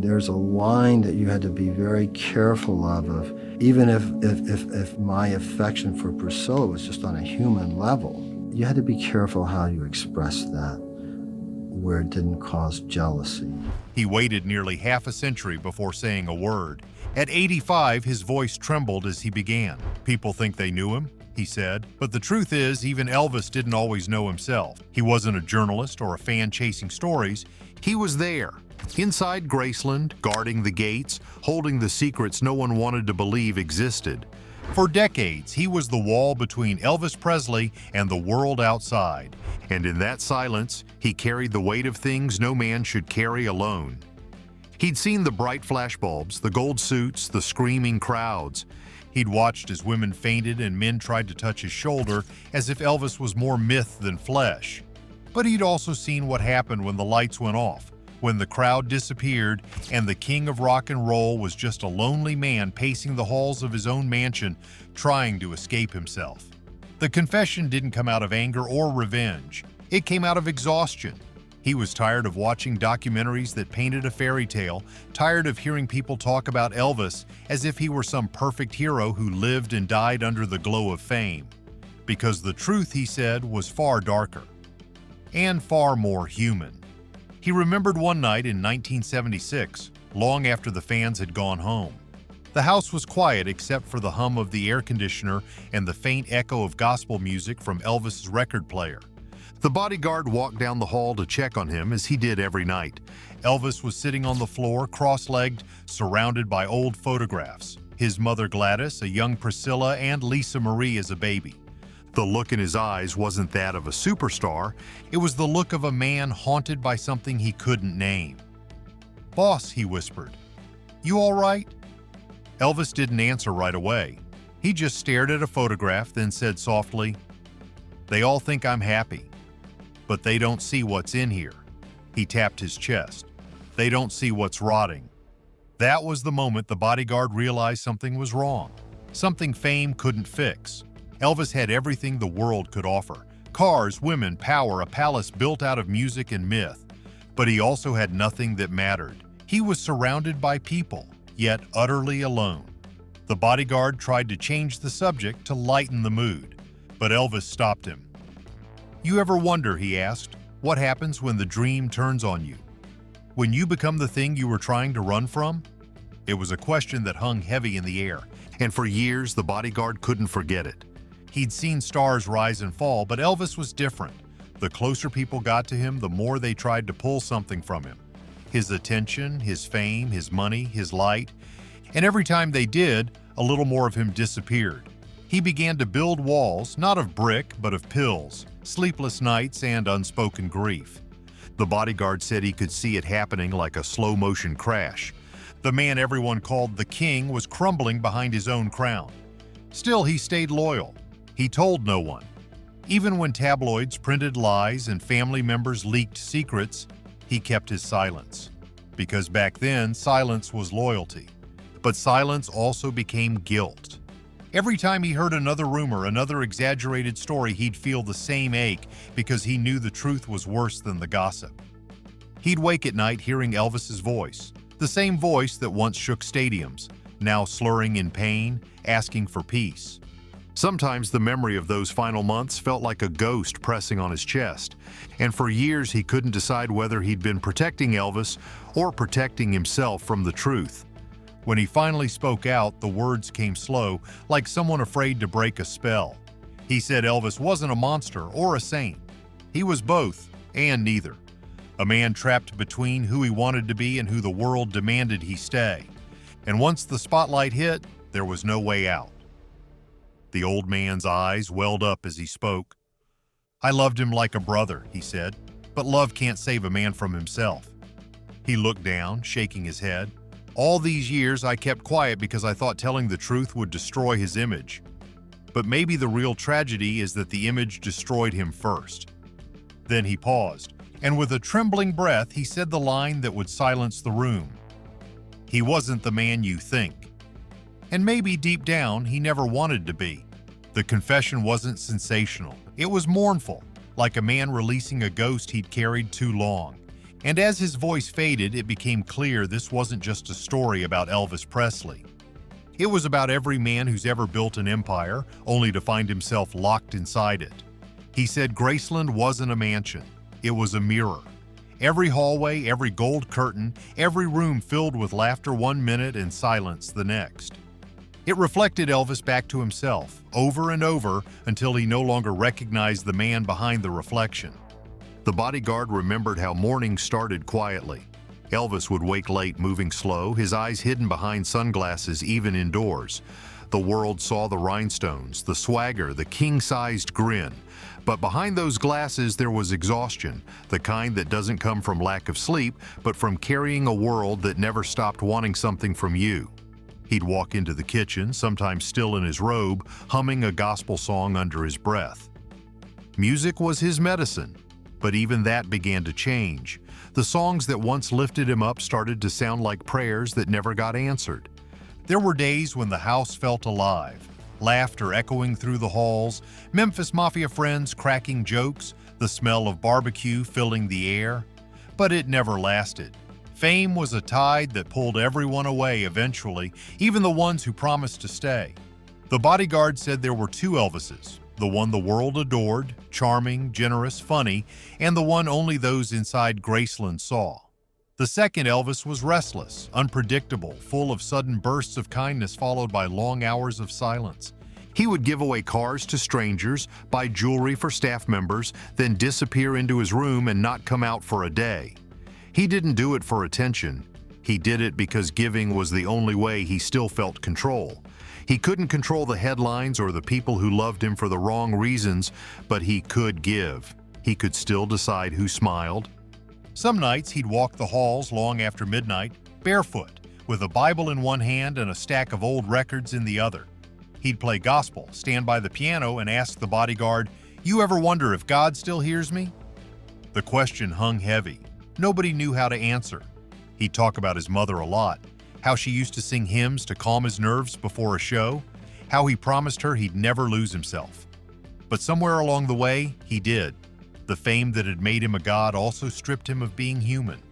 And there's a line that you had to be very careful of even if my affection for Priscilla was just on a human level, you had to be careful how you expressed that, where it didn't cause jealousy. He waited nearly half a century before saying a word. At 85, his voice trembled as he began. People think they knew him, he said, but the truth is, even Elvis didn't always know himself. He wasn't a journalist or a fan chasing stories. He was there, inside Graceland, guarding the gates, holding the secrets no one wanted to believe existed. For decades, he was the wall between Elvis Presley and the world outside. And in that silence, he carried the weight of things no man should carry alone. He'd seen the bright flashbulbs, the gold suits, the screaming crowds. He'd watched as women fainted and men tried to touch his shoulder as if Elvis was more myth than flesh. But he'd also seen what happened when the lights went off, when the crowd disappeared and the king of rock and roll was just a lonely man pacing the halls of his own mansion, trying to escape himself. The confession didn't come out of anger or revenge. It came out of exhaustion. He was tired of watching documentaries that painted a fairy tale, tired of hearing people talk about Elvis as if he were some perfect hero who lived and died under the glow of fame. Because the truth, he said, was far darker and far more human. He remembered one night in 1976, long after the fans had gone home. The house was quiet except for the hum of the air conditioner and the faint echo of gospel music from Elvis's record player. The bodyguard walked down the hall to check on him, as he did every night. Elvis was sitting on the floor, cross-legged, surrounded by old photographs. His mother Gladys, a young Priscilla, and Lisa Marie as a baby. The look in his eyes wasn't that of a superstar. It was the look of a man haunted by something he couldn't name. "Boss," he whispered, "you all right?" Elvis didn't answer right away. He just stared at a photograph, then said softly, "They all think I'm happy. But they don't see what's in here." He tapped his chest. "They don't see what's rotting." That was the moment the bodyguard realized something was wrong. Something fame couldn't fix. Elvis had everything the world could offer. Cars, women, power, a palace built out of music and myth. But he also had nothing that mattered. He was surrounded by people, yet utterly alone. The bodyguard tried to change the subject to lighten the mood, but Elvis stopped him. "You ever wonder," he asked, "what happens when the dream turns on you? When you become the thing you were trying to run from?" It was a question that hung heavy in the air, and for years the bodyguard couldn't forget it. He'd seen stars rise and fall, but Elvis was different. The closer people got to him, the more they tried to pull something from him. His attention, his fame, his money, his light. And every time they did, a little more of him disappeared. He began to build walls, not of brick, but of pills, sleepless nights, and unspoken grief. The bodyguard said he could see it happening like a slow-motion crash. The man everyone called the king was crumbling behind his own crown. Still, he stayed loyal. He told no one. Even when tabloids printed lies and family members leaked secrets, he kept his silence. Because back then, silence was loyalty. But silence also became guilt. Every time he heard another rumor, another exaggerated story, he'd feel the same ache because he knew the truth was worse than the gossip. He'd wake at night hearing Elvis's voice, the same voice that once shook stadiums, now slurring in pain, asking for peace. Sometimes the memory of those final months felt like a ghost pressing on his chest, and for years he couldn't decide whether he'd been protecting Elvis or protecting himself from the truth. When he finally spoke out, the words came slow, like someone afraid to break a spell. He said Elvis wasn't a monster or a saint. He was both, and neither. A man trapped between who he wanted to be and who the world demanded he stay. And once the spotlight hit, there was no way out. The old man's eyes welled up as he spoke. "I loved him like a brother," he said, "but love can't save a man from himself." He looked down, shaking his head. "All these years I kept quiet because I thought telling the truth would destroy his image. But maybe the real tragedy is that the image destroyed him first." Then he paused, and with a trembling breath he said the line that would silence the room. "He wasn't the man you think." And maybe deep down he never wanted to be. The confession wasn't sensational. It was mournful, like a man releasing a ghost he'd carried too long. And as his voice faded, it became clear this wasn't just a story about Elvis Presley. It was about every man who's ever built an empire, only to find himself locked inside it. He said Graceland wasn't a mansion, it was a mirror. Every hallway, every gold curtain, every room filled with laughter 1 minute and silence the next. It reflected Elvis back to himself, over and over, until he no longer recognized the man behind the reflection. The bodyguard remembered how mornings started quietly. Elvis would wake late, moving slow, his eyes hidden behind sunglasses even indoors. The world saw the rhinestones, the swagger, the king-sized grin. But behind those glasses there was exhaustion, the kind that doesn't come from lack of sleep, but from carrying a world that never stopped wanting something from you. He'd walk into the kitchen, sometimes still in his robe, humming a gospel song under his breath. Music was his medicine, but even that began to change. The songs that once lifted him up started to sound like prayers that never got answered. There were days when the house felt alive, laughter echoing through the halls, Memphis Mafia friends cracking jokes, the smell of barbecue filling the air. But it never lasted. Fame was a tide that pulled everyone away eventually, even the ones who promised to stay. The bodyguard said there were two Elvises, the one the world adored, charming, generous, funny, and the one only those inside Graceland saw. The second Elvis was restless, unpredictable, full of sudden bursts of kindness followed by long hours of silence. He would give away cars to strangers, buy jewelry for staff members, then disappear into his room and not come out for a day. He didn't do it for attention. He did it because giving was the only way he still felt control. He couldn't control the headlines or the people who loved him for the wrong reasons, but he could give. He could still decide who smiled. Some nights he'd walk the halls long after midnight, barefoot, with a Bible in one hand and a stack of old records in the other. He'd play gospel, stand by the piano, and ask the bodyguard, "You ever wonder if God still hears me?" The question hung heavy. Nobody knew how to answer. He'd talk about his mother a lot, how she used to sing hymns to calm his nerves before a show, how he promised her he'd never lose himself. But somewhere along the way, he did. The fame that had made him a god also stripped him of being human.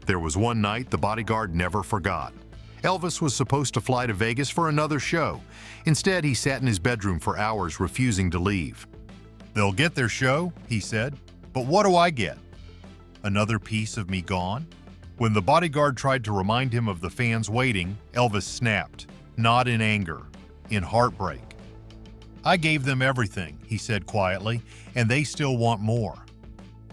There was one night the bodyguard never forgot. Elvis was supposed to fly to Vegas for another show. Instead, he sat in his bedroom for hours, refusing to leave. "They'll get their show," he said, "but what do I get? Another piece of me gone?" When the bodyguard tried to remind him of the fans waiting, Elvis snapped, not in anger, in heartbreak. "I gave them everything," he said quietly, "and they still want more."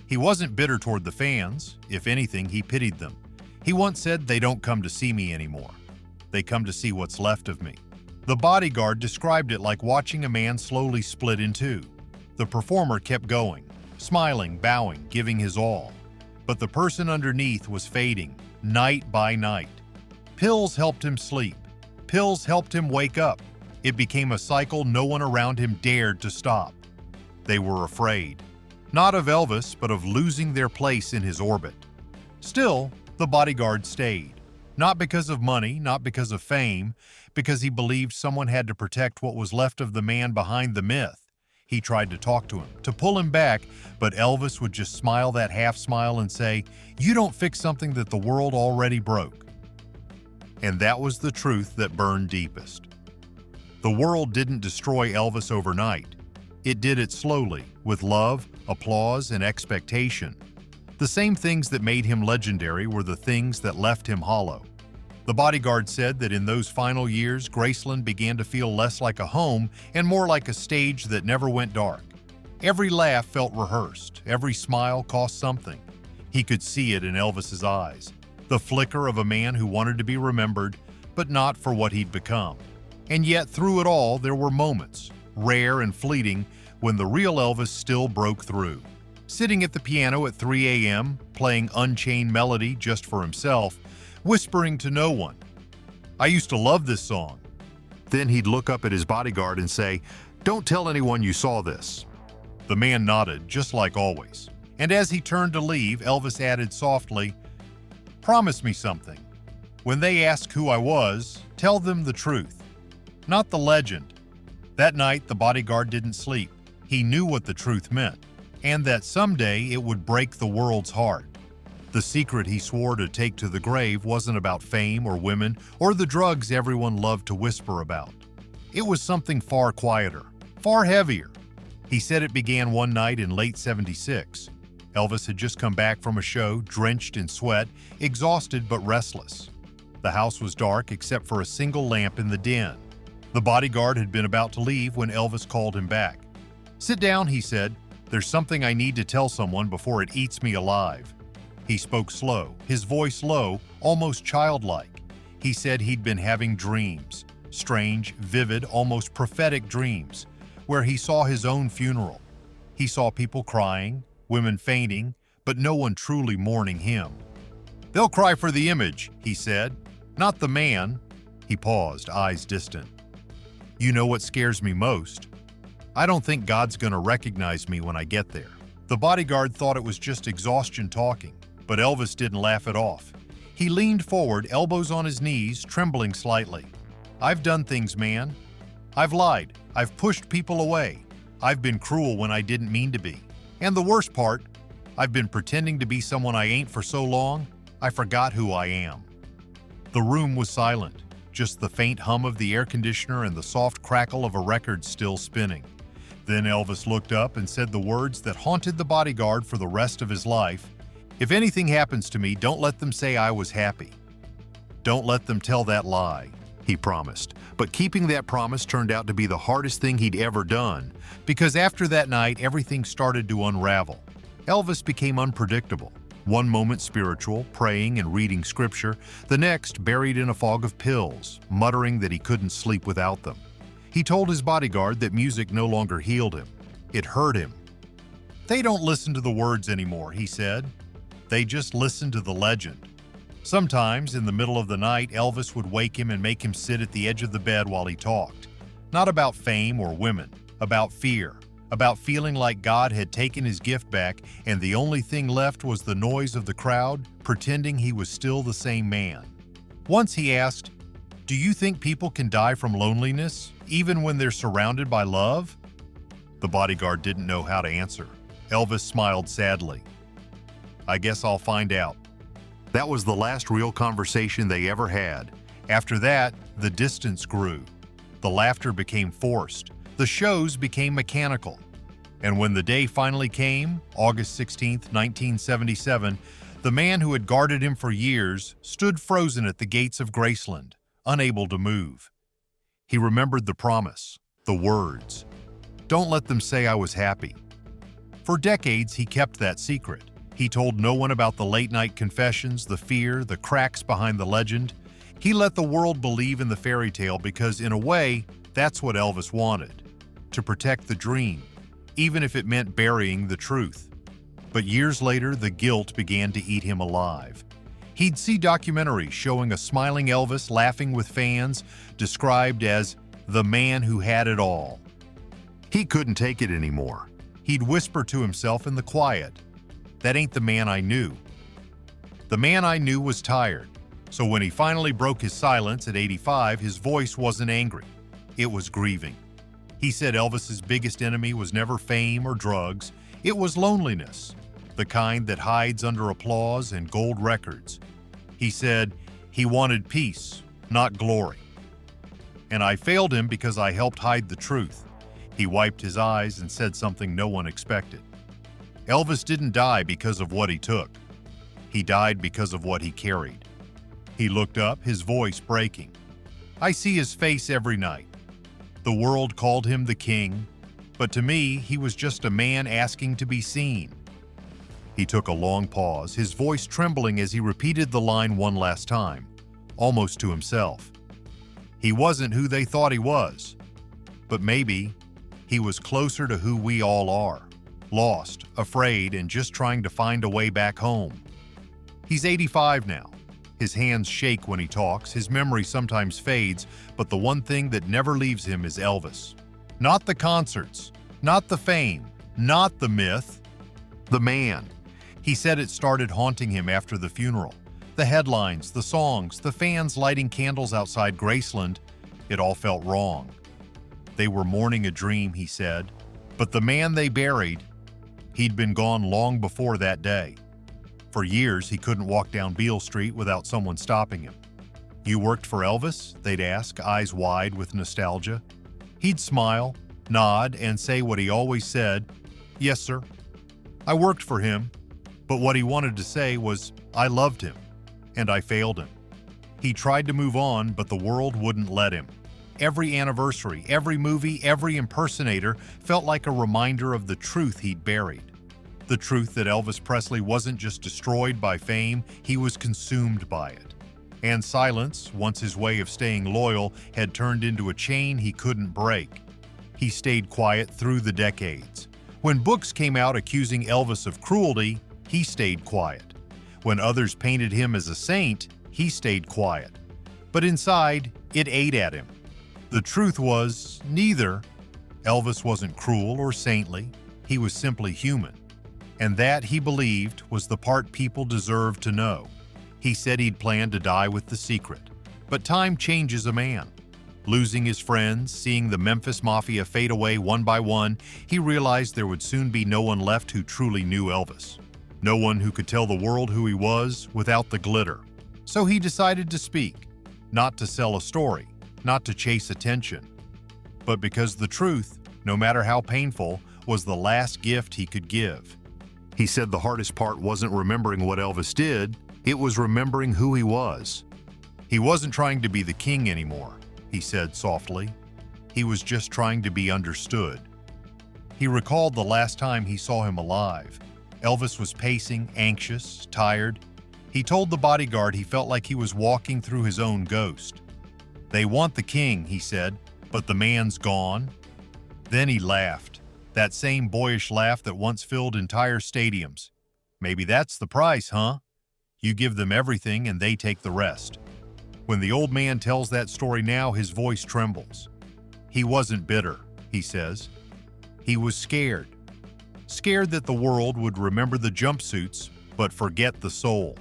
He wasn't bitter toward the fans. If anything, he pitied them. He once said, "They don't come to see me anymore. They come to see what's left of me." The bodyguard described it like watching a man slowly split in two. The performer kept going, smiling, bowing, giving his all. But the person underneath was fading, night by night. Pills helped him sleep. Pills helped him wake up. It became a cycle no one around him dared to stop. They were afraid, not of Elvis, but of losing their place in his orbit. Still, the bodyguard stayed. Not because of money, not because of fame, because he believed someone had to protect what was left of the man behind the myth. He tried to talk to him, to pull him back, but Elvis would just smile that half smile and say, "You don't fix something that the world already broke." And that was the truth that burned deepest. The world didn't destroy Elvis overnight. It did it slowly, with love, applause, and expectation. The same things that made him legendary were the things that left him hollow. The bodyguard said that in those final years, Graceland began to feel less like a home and more like a stage that never went dark. Every laugh felt rehearsed, every smile cost something. He could see it in Elvis's eyes, the flicker of a man who wanted to be remembered, but not for what he'd become. And yet through it all, there were moments, rare and fleeting, when the real Elvis still broke through. Sitting at the piano at 3 a.m., playing Unchained Melody just for himself, whispering to no one, "I used to love this song." Then he'd look up at his bodyguard and say, "Don't tell anyone you saw this." The man nodded, just like always. And as he turned to leave, Elvis added softly, "Promise me something. When they ask who I was, tell them the truth, not the legend." That night, the bodyguard didn't sleep. He knew what the truth meant, and that someday it would break the world's heart. The secret he swore to take to the grave wasn't about fame or women or the drugs everyone loved to whisper about. It was something far quieter, far heavier. He said it began one night in late '76. Elvis had just come back from a show, drenched in sweat, exhausted but restless. The house was dark except for a single lamp in the den. The bodyguard had been about to leave when Elvis called him back. "Sit down," he said. "There's something I need to tell someone before it eats me alive." He spoke slow, his voice low, almost childlike. He said he'd been having dreams, strange, vivid, almost prophetic dreams, where he saw his own funeral. He saw people crying, women fainting, but no one truly mourning him. "They'll cry for the image," he said, "not the man." He paused, eyes distant. "You know what scares me most? I don't think God's gonna recognize me when I get there." The bodyguard thought it was just exhaustion talking, but Elvis didn't laugh it off. He leaned forward, elbows on his knees, trembling slightly. "I've done things, man. I've lied. I've pushed people away. I've been cruel when I didn't mean to be. And the worst part, I've been pretending to be someone I ain't for so long, I forgot who I am." The room was silent, just the faint hum of the air conditioner and the soft crackle of a record still spinning. Then Elvis looked up and said the words that haunted the bodyguard for the rest of his life. "If anything happens to me, don't let them say I was happy. Don't let them tell that lie," he promised. But keeping that promise turned out to be the hardest thing he'd ever done, because after that night, everything started to unravel. Elvis became unpredictable. One moment spiritual, praying and reading scripture, the next buried in a fog of pills, muttering that he couldn't sleep without them. He told his bodyguard that music no longer healed him. It hurt him. "They don't listen to the words anymore," he said. "They just listen to the legend." Sometimes, in the middle of the night, Elvis would wake him and make him sit at the edge of the bed while he talked. Not about fame or women, about fear, about feeling like God had taken his gift back and the only thing left was the noise of the crowd, pretending he was still the same man. Once he asked, "Do you think people can die from loneliness, even when they're surrounded by love?" The bodyguard didn't know how to answer. Elvis smiled sadly. "I guess I'll find out." That was the last real conversation they ever had. After that, the distance grew. The laughter became forced. The shows became mechanical. And when the day finally came, August 16, 1977, the man who had guarded him for years stood frozen at the gates of Graceland, unable to move. He remembered the promise, the words. "Don't let them say I was happy." For decades, he kept that secret. He told no one about the late-night confessions, the fear, the cracks behind the legend. He let the world believe in the fairy tale because, in a way, that's what Elvis wanted. To protect the dream, even if it meant burying the truth. But years later, the guilt began to eat him alive. He'd see documentaries showing a smiling Elvis laughing with fans, described as the man who had it all. He couldn't take it anymore. He'd whisper to himself in the quiet, "That ain't the man I knew." The man I knew was tired. So when he finally broke his silence at 85, his voice wasn't angry. It was grieving. He said Elvis's biggest enemy was never fame or drugs. It was loneliness, the kind that hides under applause and gold records. He said he wanted peace, not glory. And I failed him because I helped hide the truth. He wiped his eyes and said something no one expected. Elvis didn't die because of what he took. He died because of what he carried. He looked up, his voice breaking. I see his face every night. The world called him the king, but to me, he was just a man asking to be seen. He took a long pause, his voice trembling as he repeated the line one last time, almost to himself. He wasn't who they thought he was, but maybe he was closer to who we all are, lost, afraid, and just trying to find a way back home. He's 85 now. His hands shake when he talks, his memory sometimes fades, but the one thing that never leaves him is Elvis. Not the concerts, not the fame, not the myth, the man. He said it started haunting him after the funeral. The headlines, the songs, the fans lighting candles outside Graceland, it all felt wrong. They were mourning a dream, he said, but the man they buried, he'd been gone long before that day. For years, he couldn't walk down Beale Street without someone stopping him. "You worked for Elvis?" they'd ask, eyes wide with nostalgia. He'd smile, nod, and say what he always said, "Yes, sir. I worked for him." But what he wanted to say was, "I loved him, and I failed him." He tried to move on, but the world wouldn't let him. Every anniversary, every movie, every impersonator felt like a reminder of the truth he'd buried. The truth that Elvis Presley wasn't just destroyed by fame, he was consumed by it. And silence, once his way of staying loyal, had turned into a chain he couldn't break. He stayed quiet through the decades. When books came out accusing Elvis of cruelty, he stayed quiet. When others painted him as a saint, he stayed quiet. But inside, it ate at him. The truth was, neither. Elvis wasn't cruel or saintly. He was simply human. And that, he believed, was the part people deserved to know. He said he'd planned to die with the secret. But time changes a man. Losing his friends, seeing the Memphis Mafia fade away one by one, he realized there would soon be no one left who truly knew Elvis. No one who could tell the world who he was without the glitter. So he decided to speak, not to sell a story, not to chase attention, but because the truth, no matter how painful, was the last gift he could give. He said the hardest part wasn't remembering what Elvis did, it was remembering who he was. He wasn't trying to be the king anymore, he said softly. He was just trying to be understood. He recalled the last time he saw him alive. Elvis was pacing, anxious, tired. He told the bodyguard he felt like he was walking through his own ghost. "They want the king," he said, "but the man's gone." Then he laughed, that same boyish laugh that once filled entire stadiums. "Maybe that's the price, huh? You give them everything and they take the rest." When the old man tells that story now, his voice trembles. He wasn't bitter, he says. He was scared. Scared that the world would remember the jumpsuits, but forget the soul.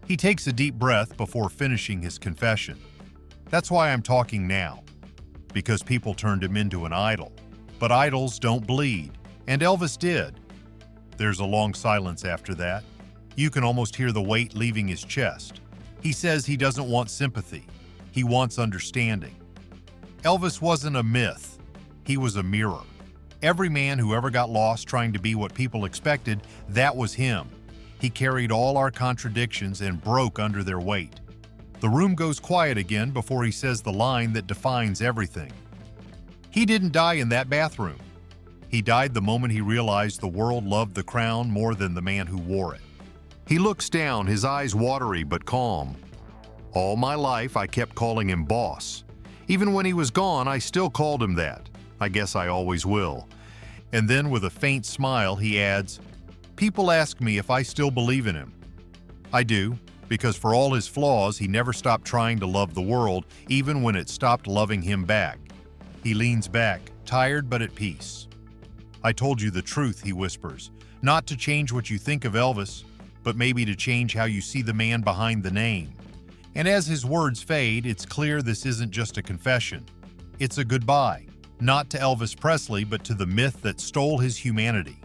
He takes a deep breath before finishing his confession. "That's why I'm talking now. Because people turned him into an idol. But idols don't bleed, and Elvis did." There's a long silence after that. You can almost hear the weight leaving his chest. He says he doesn't want sympathy. He wants understanding. Elvis wasn't a myth. He was a mirror. Every man who ever got lost trying to be what people expected, that was him. He carried all our contradictions and broke under their weight. The room goes quiet again before he says the line that defines everything. He didn't die in that bathroom. He died the moment he realized the world loved the crown more than the man who wore it. He looks down, his eyes watery but calm. "All my life, I kept calling him boss. Even when he was gone, I still called him that. I guess I always will." And then with a faint smile, he adds, "People ask me if I still believe in him. I do, because for all his flaws, he never stopped trying to love the world, even when it stopped loving him back." He leans back, tired but at peace. "I told you the truth," he whispers, "not to change what you think of Elvis, but maybe to change how you see the man behind the name." And as his words fade, it's clear this isn't just a confession. It's a goodbye, not to Elvis Presley, but to the myth that stole his humanity.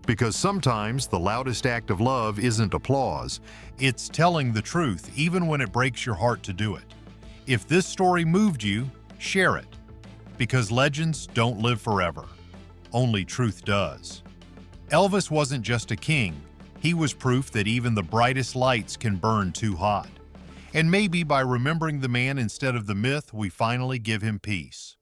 Because sometimes the loudest act of love isn't applause, it's telling the truth, even when it breaks your heart to do it. If this story moved you, share it. Because legends don't live forever. Only truth does. Elvis wasn't just a king. He was proof that even the brightest lights can burn too hot. And maybe by remembering the man instead of the myth, we finally give him peace.